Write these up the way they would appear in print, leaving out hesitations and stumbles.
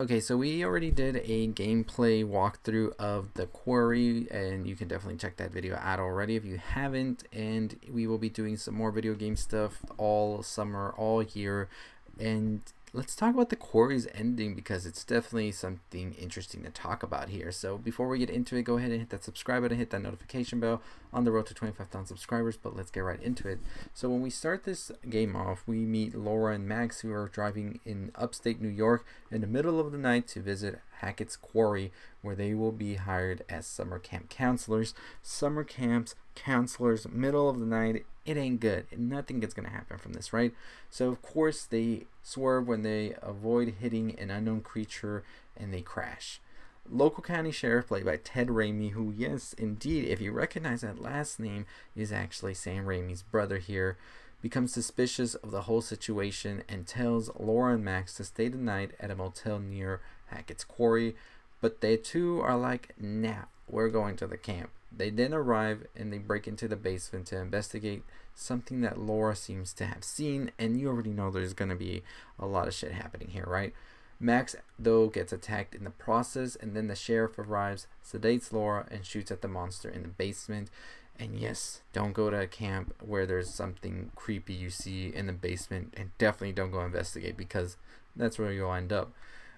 Okay, so we already did a gameplay walkthrough of the Quarry, and you can definitely check that video out already if you haven't. And we will be doing some more video game stuff all summer, all year. And let's talk about the Quarry's ending because it's definitely something interesting to talk about here. So before we get into it, go ahead and hit that subscribe button, hit that notification bell, on the road to 25,000 subscribers. But let's get right into it. So when we start this game off, we meet Laura and Max, who are driving in upstate New York in the middle of the night to visit Hackett's Quarry, where they will be hired as summer camp counselors. Summer camps, counselors, middle of the night, it ain't good. Nothing is going to happen from this, right? So, of course, they swerve when they avoid hitting an unknown creature and they crash. Local county sheriff, played by Ted Raimi, who, yes, indeed, if you recognize that last name, is actually Sam Raimi's brother here, becomes suspicious of the whole situation and tells Laura and Max to stay the night at a motel near Hackett's Quarry, but they too are like, nah, we're going to the camp. They then arrive and they break into the basement to investigate something that Laura seems to have seen, and you already know there's going to be a lot of shit happening here, right? Max, though, gets attacked in the process, and then the sheriff arrives, sedates Laura, and shoots at the monster in the basement. And yes, don't go to a camp where there's something creepy you see in the basement, and definitely don't go investigate because that's where you'll end up.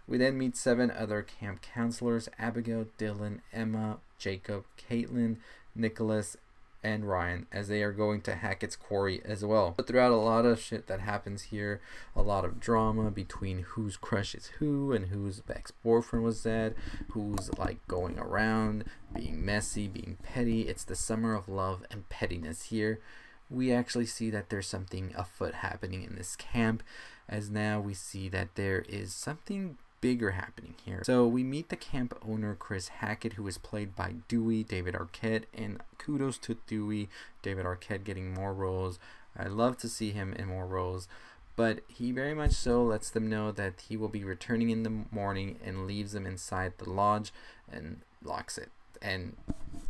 We then meet 7 other camp counselors: Abigail, Dylan, Emma, Jacob, Caitlin, Nicholas, and Ryan, as they are going to Hackett's Quarry as well. But throughout a lot of shit that happens here, a lot of drama between whose crush is who and whose ex-boyfriend was that, who's like going around, being messy, being petty. It's the summer of love and pettiness here. We actually see that there's something afoot happening in this camp, as now we see that there is something bigger happening here. So we meet the camp owner, Chris Hackett, who is played by Dewey, David Arquette, and kudos to Dewey, David Arquette, getting more roles. I love to see him in more roles, but he very much so lets them know that he will be returning in the morning and leaves them inside the lodge and locks it. And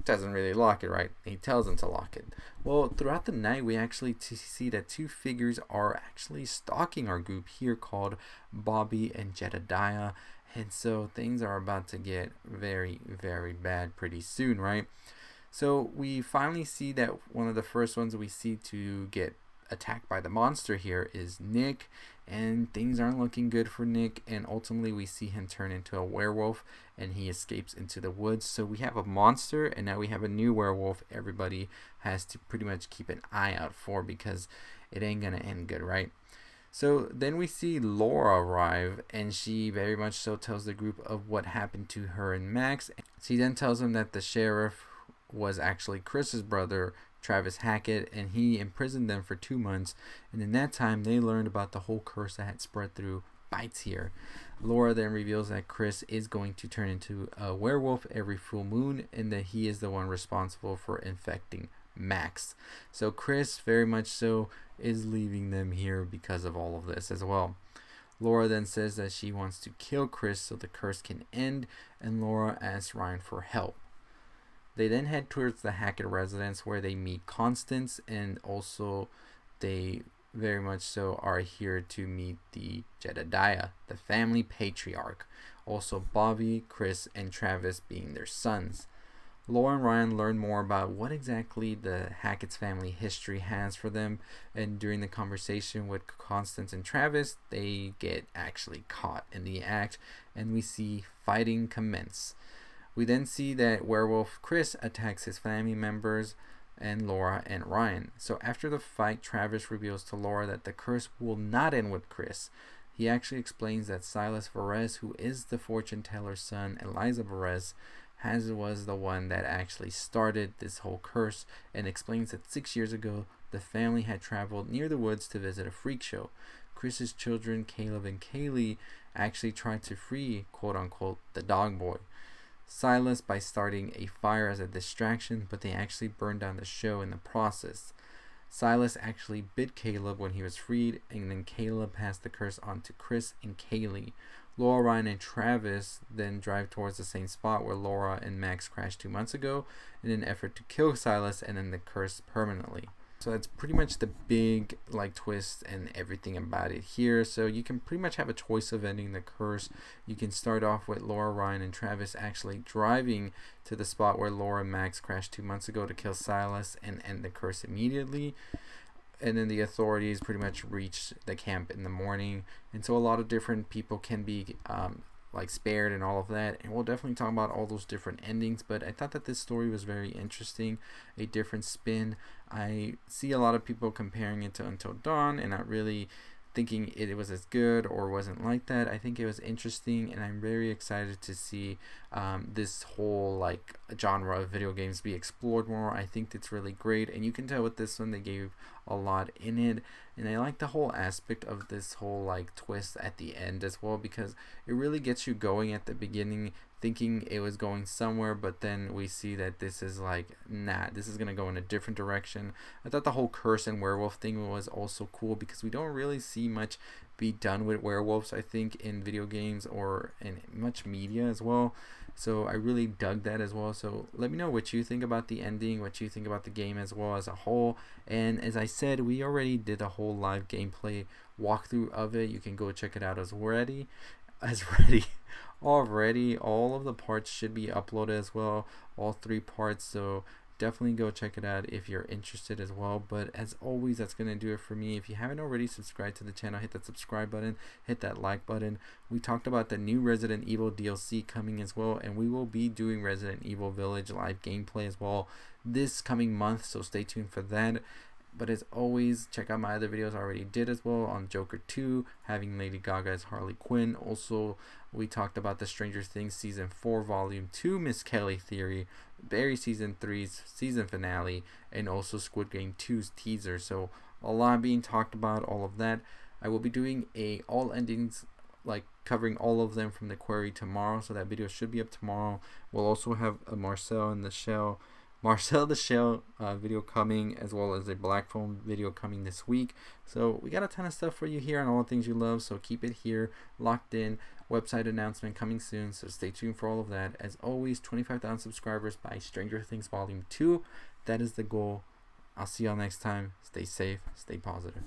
doesn't really lock it, right? He tells them to lock it. Well, throughout the night, we actually see that 2 figures are actually stalking our group here, called Bobby and Jedediah. And so things are about to get very, very bad pretty soon, right? So we finally see that one of the first ones we see to get attacked by the monster here is Nick, and things aren't looking good for Nick, and ultimately we see him turn into a werewolf and he escapes into the woods. So we have a monster and now we have a new werewolf everybody has to pretty much keep an eye out for, because it ain't gonna end good, right? So then we see Laura arrive, and she very much so tells the group of what happened to her and Max. She then tells them that the sheriff was actually Chris's brother, Travis Hackett, and he imprisoned them for 2 months, and in that time they learned about the whole curse that had spread through bites here. Laura then reveals that Chris is going to turn into a werewolf every full moon, and that he is the one responsible for infecting Max. So Chris very much so is leaving them here because of all of this as well. Laura then says that she wants to kill Chris so the curse can end, and Laura asks Ryan for help. They then head towards the Hackett residence, where they meet Constance, and also they very much so are here to meet the Jedediah, the family patriarch. Also Bobby, Chris, and Travis being their sons. Laura and Ryan learn more about what exactly the Hackett's family history has for them, and during the conversation with Constance and Travis, they get actually caught in the act, and we see fighting commence. We then see that werewolf Chris attacks his family members and Laura and Ryan. So after the fight, Travis reveals to Laura that the curse will not end with Chris. He actually explains that Silas Perez, who is the fortune teller's son, Eliza Perez, was the one that actually started this whole curse, and explains that 6 years ago the family had traveled near the woods to visit a freak show. Chris's children, Caleb and Kaylee, actually tried to free, quote unquote, the dog boy, Silas, by starting a fire as a distraction, but they actually burned down the show in the process. Silas actually bit Caleb when he was freed, and then Caleb passed the curse on to Chris and Kaylee. Laura, Ryan, and Travis then drive towards the same spot where Laura and Max crashed 2 months ago in an effort to kill Silas and end the curse permanently. So that's pretty much the big like twist and everything about it here. So you can pretty much have a choice of ending the curse. You can start off with Laura, Ryan, and Travis actually driving to the spot where Laura and Max crashed 2 months ago to kill Silas and end the curse immediately. And then the authorities pretty much reach the camp in the morning, and so a lot of different people can be like spared and all of that, and we'll definitely talk about all those different endings. But I thought that this story was very interesting, a different spin. I see a lot of people comparing it to Until Dawn and not really thinking it was as good or wasn't like that. I think it was interesting, and I'm very excited to see this whole like genre of video games be explored more. I think it's really great, and you can tell with this one they gave a lot in it, and I like the whole aspect of this whole like twist at the end as well, because it really gets you going at the beginning thinking it was going somewhere, but then we see that this is like, nah, this is gonna go in a different direction. I thought the whole curse and werewolf thing was also cool, because we don't really see much be done with werewolves, I think, in video games or in much media as well. So I really dug that as well. So let me know what you think about the ending, what you think about the game as well as a whole. And as I said, we already did a whole live gameplay walkthrough of it. You can go check it out already. Already all of the parts should be uploaded as well, all 3 parts. So definitely go check it out if you're interested as well. But as always, that's gonna do it for me. If you haven't already subscribed to the channel, hit that subscribe button, hit that like button. We talked about the new Resident Evil DLC coming as well, and we will be doing Resident Evil Village live gameplay as well this coming month, so stay tuned for that. But as always, check out my other videos I already did as well on Joker 2, having Lady Gaga as Harley Quinn. Also, we talked about the Stranger Things Season 4 Volume 2 Miss Kelly Theory, Barry Season 3's season finale, and also Squid Game 2's teaser. So a lot being talked about, all of that. I will be doing a all endings, like covering all of them from the Quarry tomorrow, so that video should be up tomorrow. We'll also have a Marcel the Shell video coming, as well as a Black Phone video coming this week. So we got a ton of stuff for you here on all things you love, so keep it here locked in. Website announcement coming soon, so stay tuned for all of that. As always, 25,000 subscribers by Stranger Things Volume 2. That is the goal. I'll see y'all next time. Stay safe, stay positive.